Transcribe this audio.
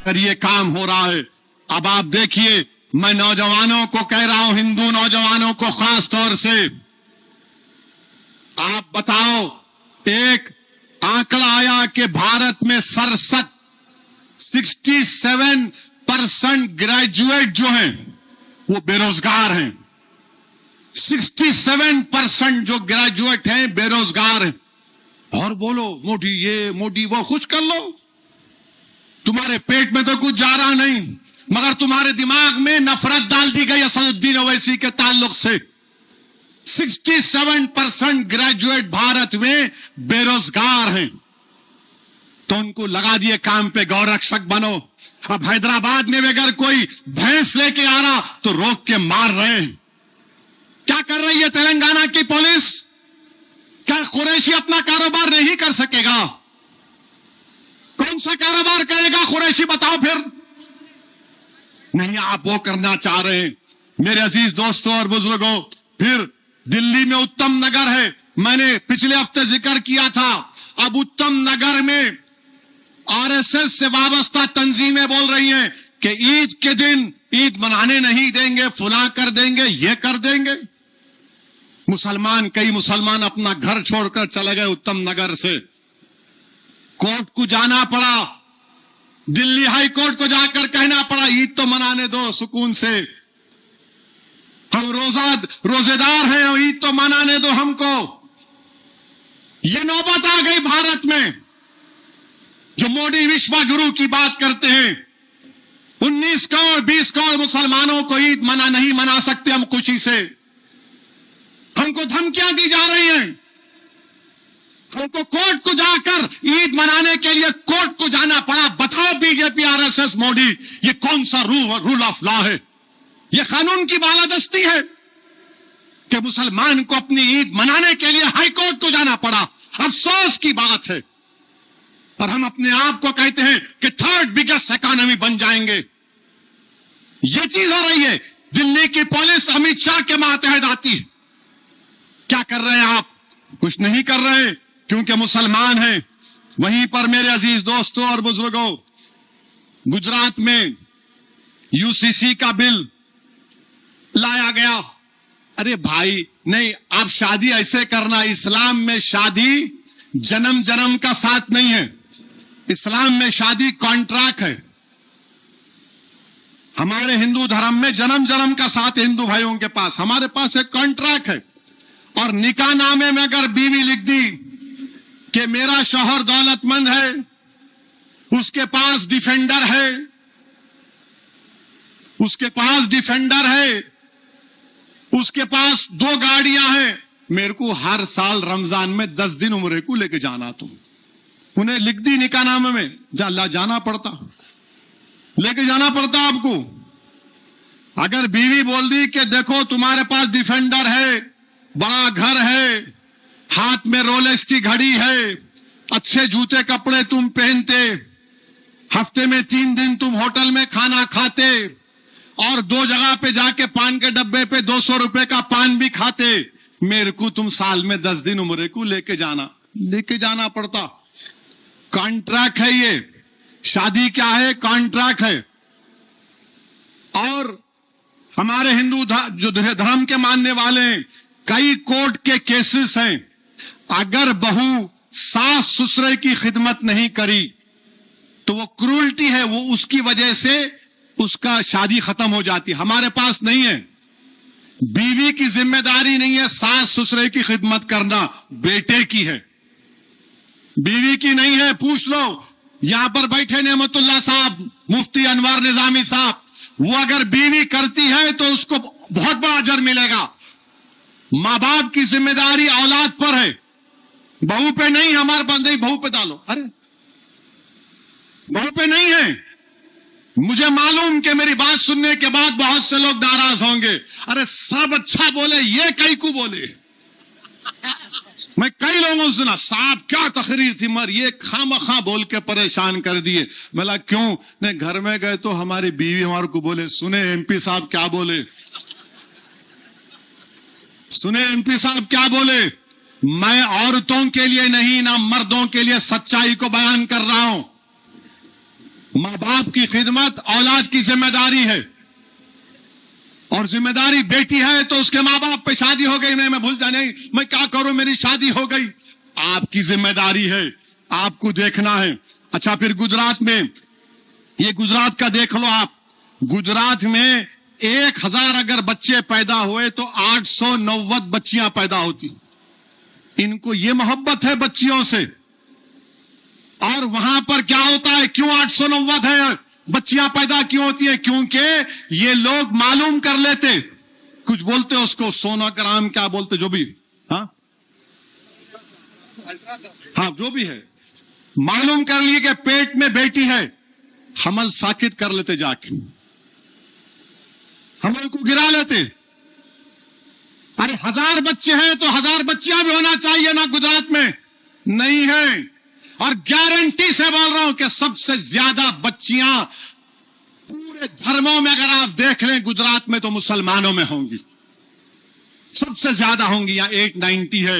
पर ये काम हो रहा है। अब आप देखिए, मैं नौजवानों को कह रहा हूं, हिंदू नौजवानों को खास तौर से, आप बताओ, एक आंकड़ा आया कि भारत में 67% ग्रेजुएट जो हैं वो बेरोजगार हैं। 67% जो ग्रेजुएट हैं बेरोजगार हैं। और बोलो मोदी ये मोदी वो, खुश कर लो, तुम्हारे पेट में तो कुछ जा रहा नहीं, मगर तुम्हारे दिमाग में नफरत डाल दी गई असदुद्दीन ओवैसी के ताल्लुक से। 67% ग्रेजुएट भारत में बेरोजगार हैं, तो उनको लगा दिए काम पे, गौरक्षक बनो। अब हैदराबाद में अगर कोई भैंस लेके आ रहा तो रोक के मार रहे हैं। क्या कर रही है तेलंगाना की पुलिस? क्या कुरैशी अपना कारोबार नहीं कर सकेगा? कौन सा कारोबार करेगा कुरैशी, बताओ फिर? नहीं, आप वो करना चाह रहे हैं। मेरे अजीज दोस्तों और बुजुर्गों, फिर दिल्ली में उत्तम नगर है, मैंने पिछले हफ्ते जिक्र किया था। अब उत्तम नगर में आरएसएस से वाबस्ता तंजीमें बोल रही हैं कि ईद के दिन ईद मनाने नहीं देंगे, फुला कर देंगे, ये कर देंगे। कई मुसलमान अपना घर छोड़कर चले गए उत्तम नगर से। कोर्ट को जाना पड़ा, दिल्ली हाई कोर्ट को जाकर कहना पड़ा ईद तो मनाने दो सुकून से, हम रोजेदार हैं और ईद तो मनाने दो हमको। ये नौबत आ गई भारत में। जो मोदी विश्व गुरु की बात करते हैं, 19 करोड़ 20 करोड़ मुसलमानों को ईद नहीं मना सकते हम खुशी से। हमको धमकियां दी जा रही हैं, हमको कोर्ट को जाकर ईद मनाने के लिए कोर्ट को जाना पड़ा। बताओ बीजेपी, आरएसएस, मोदी, ये कौन सा रूल ऑफ लॉ है? ये कानून की बालादस्ती है कि मुसलमान को अपनी ईद मनाने के लिए हाई कोर्ट को जाना पड़ा। अफसोस की बात है। और हम अपने आप को कहते हैं कि थर्ड बिगेस्ट इकोनॉमी बन जाएंगे। ये चीज हो रही है। दिल्ली की पुलिस अमित शाह के मातहत आती है। क्या कर रहे हैं आप? कुछ नहीं कर रहे, क्योंकि मुसलमान हैं। वहीं पर मेरे अजीज दोस्तों और बुजुर्गों, गुजरात में यूसीसी का बिल लाया गया। अरे भाई नहीं, आप शादी ऐसे करना, इस्लाम में शादी जन्म जन्म का साथ नहीं है। इस्लाम में शादी कॉन्ट्रैक्ट है। हमारे हिंदू धर्म में जन्म जन्म का साथ हिंदू भाइयों के पास, हमारे पास एक कॉन्ट्रैक्ट है। और निकाह नामे में अगर बीवी लिख दी कि मेरा शौहर दौलतमंद है, उसके पास डिफेंडर है, उसके पास 2 गाड़ियां हैं, मेरे को हर साल रमजान में 10 दिन उम्रे को लेके जाना, तुम उन्हें लिख दी निकाहनामे में, जाना पड़ता, लेके जाना पड़ता आपको। अगर बीवी बोल दी कि देखो तुम्हारे पास डिफेंडर है, बड़ा घर है, हाथ में रोलेक्स की घड़ी है, अच्छे जूते कपड़े तुम पहनते, हफ्ते में 3 दिन तुम होटल में खाना खाते, और 2 जगह पे जाके पान के डब्बे पे 200 रुपए का पान भी खाते, मेरे को तुम साल में 10 दिन उम्रे को लेके जाना पड़ता। कॉन्ट्रैक्ट है ये। शादी क्या है? कॉन्ट्रैक्ट है। और हमारे हिंदू जो धर्म के मानने वाले हैं, कई कोर्ट के केसेस हैं। अगर बहू सास ससुर की खिदमत नहीं करी तो वो क्रूरल्टी है, वो उसकी वजह से उसका शादी खत्म हो जाती है। हमारे पास नहीं है। बीवी की जिम्मेदारी नहीं है सास ससुर की खिदमत करना, बेटे की है, बीवी की नहीं है। पूछ लो, यहां पर बैठे नेमतुल्लाह साहब, मुफ्ती अनवर निजामी साहब, वो अगर बीवी करती है तो उसको बहुत बड़ा अजर मिलेगा। मां बाप की जिम्मेदारी औलाद पर है, बहू पे नहीं। हमारे पास नहीं, बहू पे डालो, अरे बहू पे नहीं है। मुझे मालूम कि मेरी बात सुनने के बाद बहुत से लोग नाराज होंगे। अरे सब अच्छा बोले, ये कई को बोले। मैं कई लोगों से सुना, साहब क्या तकरीर थी, मगर ये खामखा बोल के परेशान कर दिए। बोला क्यों? नहीं, घर में गए तो हमारी बीवी हमारे को बोले, सुने एमपी साहब क्या बोले, सुने एमपी साहब क्या बोले। मैं औरतों के लिए नहीं, ना मर्दों के लिए सच्चाई को बयान कर रहा हूं। मां बाप की खिदमत औलाद की जिम्मेदारी है, और जिम्मेदारी बेटी है तो उसके मां बाप पे शादी हो गई, मैं भूल जा नहीं, मैं क्या करूं, मेरी शादी हो गई। आपकी जिम्मेदारी है, आपको देखना है। अच्छा, फिर गुजरात में, ये गुजरात का देख लो आप, गुजरात में 1000 अगर बच्चे पैदा हुए तो 890 बच्चियां पैदा होती। इनको ये मोहब्बत है बच्चियों से। और वहां पर क्या होता है, क्यों 890 है बच्चियां पैदा क्यों होती है? क्योंकि ये लोग मालूम कर लेते, कुछ बोलते उसको सोनोग्राम, क्या बोलते जो भी, हाँ जो भी है, मालूम कर लिए कि पेट में बेटी है, हमल साकित कर लेते, जाके हमल को गिरा लेते। अरे 1000 बच्चे हैं तो 1000 बच्चियां भी होना चाहिए ना, गुजरात में नहीं है। और गारंटी से बोल रहा हूं कि सबसे ज्यादा बच्चियां पूरे धर्मों में अगर आप देख लें गुजरात में तो मुसलमानों में होंगी, सबसे ज्यादा होंगी। यहां 890 है।